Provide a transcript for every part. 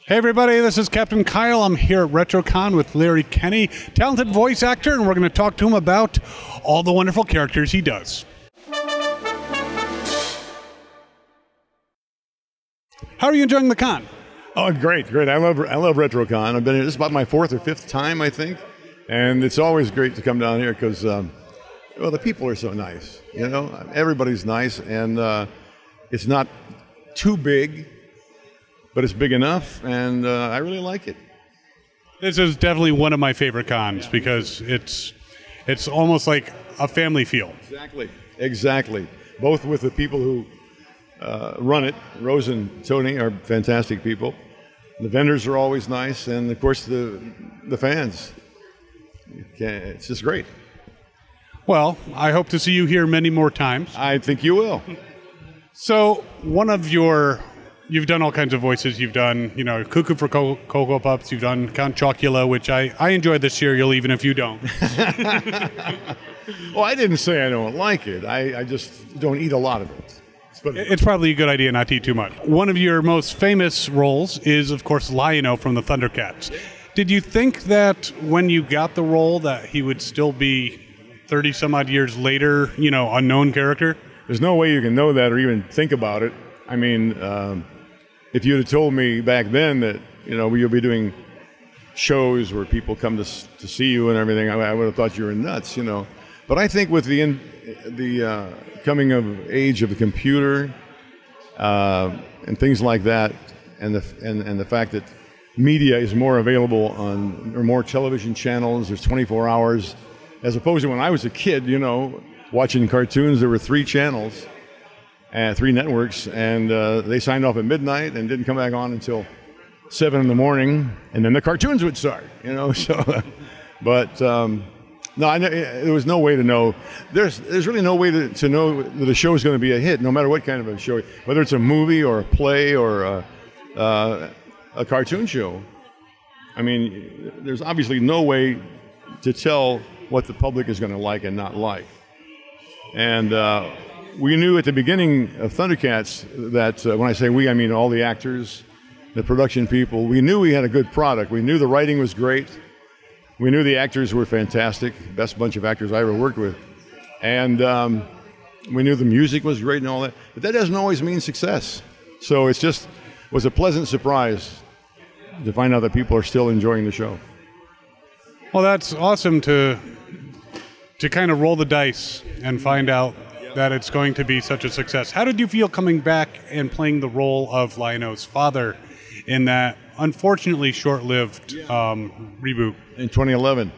Hey everybody, this is Captain Kyle. I'm here at RetroCon with Larry Kenney, talented voice actor, and we're going to talk to him about all the wonderful characters he does. How are you enjoying the con? Oh, great. I love RetroCon. I've been here. This is about my 4th or 5th time, I think, and it's always great to come down here because, well, the people are so nice. You know, everybody's nice, and it's not too big, but it's big enough, and I really like it. This is definitely one of my favorite cons because it's almost like a family feel. Exactly. Both with the people who run it. Rose and Tony are fantastic people. The vendors are always nice, and of course the fans. It's just great. Well, I hope to see you here many more times. I think you will. So, you've done all kinds of voices. You've done, Cuckoo for Cocoa Puffs. You've done Count Chocula, which I enjoyed the cereal, even if you don't. Well, I didn't say I don't like it. I just don't eat a lot of it. It's probably a good idea not to eat too much. One of your most famous roles is, of course, Lion-O from the Thundercats. Did you think that when you got the role that he would still be 30-some-odd years later, unknown character? There's no way you can know that or even think about it. I mean, if you'd have told me back then that, you'll be doing shows where people come to see you and everything, I would have thought you were nuts, But I think with the coming of age of the computer and things like that, and the fact that media is more available or more television channels, there's 24 hours, as opposed to when I was a kid, watching cartoons, there were 3 channels. 3 networks, and they signed off at midnight and didn't come back on until 7 in the morning, and then the cartoons would start, So, but no, there was no way to know. There's really no way to know that a show is going to be a hit, no matter what kind of a show, whether it's a movie or a play or a cartoon show. I mean, there's obviously no way to tell what the public is going to like and not like, and. We knew at the beginning of Thundercats that, when I say we, I mean all the actors, the production people, we knew we had a good product. We knew the writing was great. We knew the actors were fantastic, best bunch of actors I ever worked with. And we knew the music was great and all that. But that doesn't always mean success. So it just was a pleasant surprise to find out that people are still enjoying the show. Well, that's awesome to kind of roll the dice and find out that it's going to be such a success. How did you feel coming back and playing the role of Lion-O's father in that unfortunately short-lived reboot? In 2011.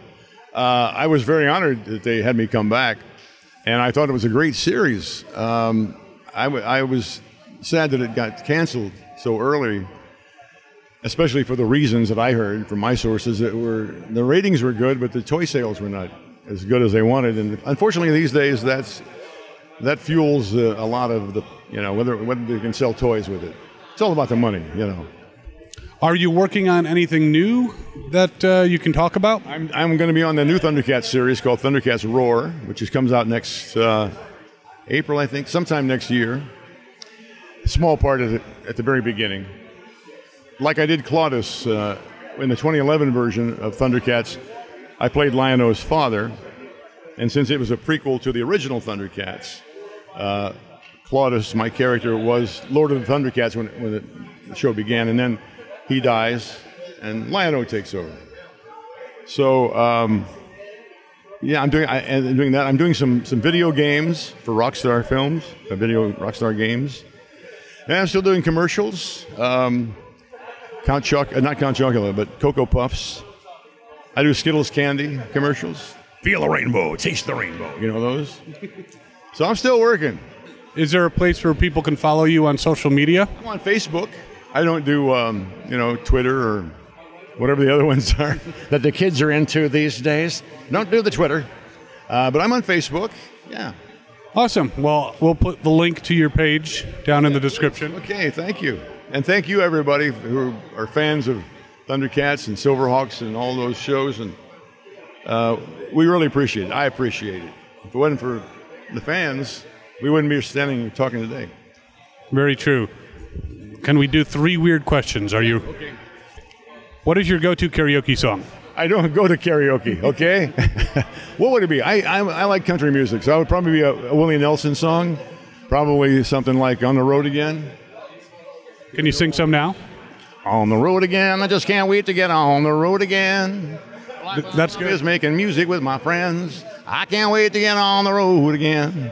I was very honored that they had me come back, and I thought it was a great series. I was sad that it got canceled so early, especially for the reasons that I heard from my sources. The ratings were good, but the toy sales were not as good as they wanted. And unfortunately these days that fuels a lot of the, whether they can sell toys with it. It's all about the money, Are you working on anything new that you can talk about? I'm going to be on the new Thundercats series called Thundercats Roar, which comes out next April, I think, sometime next year. A small part of it at the very beginning. Like I did Claudus in the 2011 version of Thundercats, I played Lion-O's father, and since it was a prequel to the original Thundercats, Claudus, my character, was Lord of the Thundercats when the show began, and then he dies, and Lion-O takes over. So, yeah, I'm doing that. I'm doing some video games for Rockstar Films, Rockstar Games, and I'm still doing commercials. Not Count Chocula, but Cocoa Puffs. I do Skittles candy commercials. Feel the rainbow, taste the rainbow. You know those? So I'm still working. Is there a place where people can follow you on social media? I'm on Facebook. I don't do, Twitter or whatever the other ones are that the kids are into these days. Don't do the Twitter. But I'm on Facebook. Yeah. Awesome. Well, we'll put the link to your page down in the description. Okay, thank you. And thank you, everybody, who are fans of Thundercats and Silverhawks and all those shows. And we really appreciate it. I appreciate it. If it wasn't for the fans, we wouldn't be standing here talking today. Very true. Can we do 3 weird questions? Are you? Okay. What is your go-to karaoke song? I don't go to karaoke, okay? What would it be? I like country music, so I would probably be a Willie Nelson song. Probably something like On the Road Again. Can you sing some now? On the road again, I just can't wait to get on the road again. That's good. Is making music with my friends. I can't wait to get on the road again.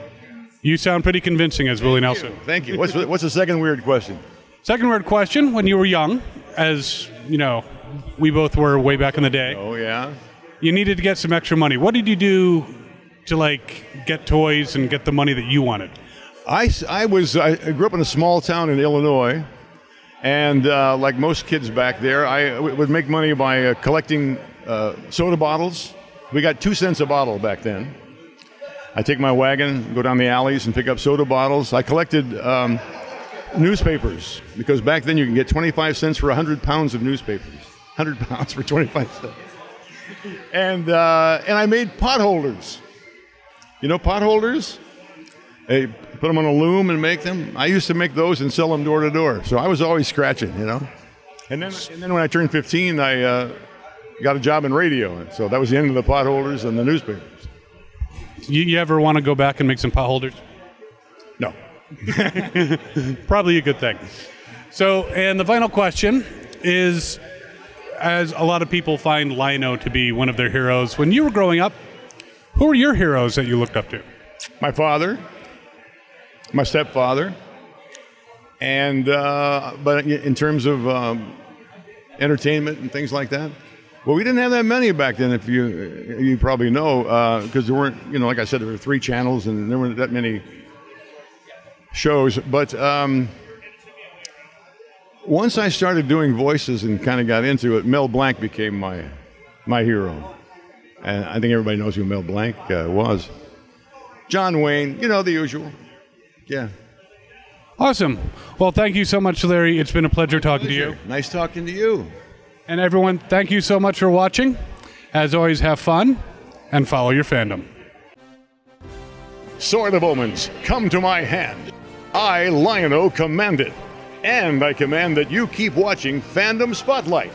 You sound pretty convincing as Willie Nelson. Thank you. What's the second weird question? Second weird question, when you were young, as you know, we both were way back in the day. Oh, yeah? You needed to get some extra money. What did you do to, like, get toys and get the money that you wanted? I grew up in a small town in Illinois, and like most kids back there, I would make money by collecting soda bottles. We got 2 cents a bottle back then. I take my wagon, go down the alleys, and pick up soda bottles. I collected newspapers, because back then you can get 25 cents for 100 pounds of newspapers. 100 pounds for 25 cents. And I made potholders. You know potholders? They put them on a loom and make them. I used to make those and sell them door to door. So I was always scratching, you know. And then when I turned 15, I got a job in radio. And so that was the end of the potholders and the newspapers. You ever want to go back and make some potholders? No. Probably a good thing. So, and the final question is, as a lot of people find Lion-O to be one of their heroes, when you were growing up, who were your heroes that you looked up to? My father, my stepfather, and but in terms of entertainment and things like that, well, we didn't have that many back then. If you probably know, because there weren't, you know, like I said, there were 3 channels and there weren't that many shows. But once I started doing voices and kind of got into it, Mel Blanc became my hero, and I think everybody knows who Mel Blanc was. John Wayne, you know, the usual. Yeah. Awesome. Well, thank you so much, Larry. It's been a pleasure talking to you. Nice talking to you. And everyone, thank you so much for watching. As always, have fun and follow your fandom. Sword of Omens, come to my hand. I, Lion-O, command it. And I command that you keep watching Fandom Spotlight.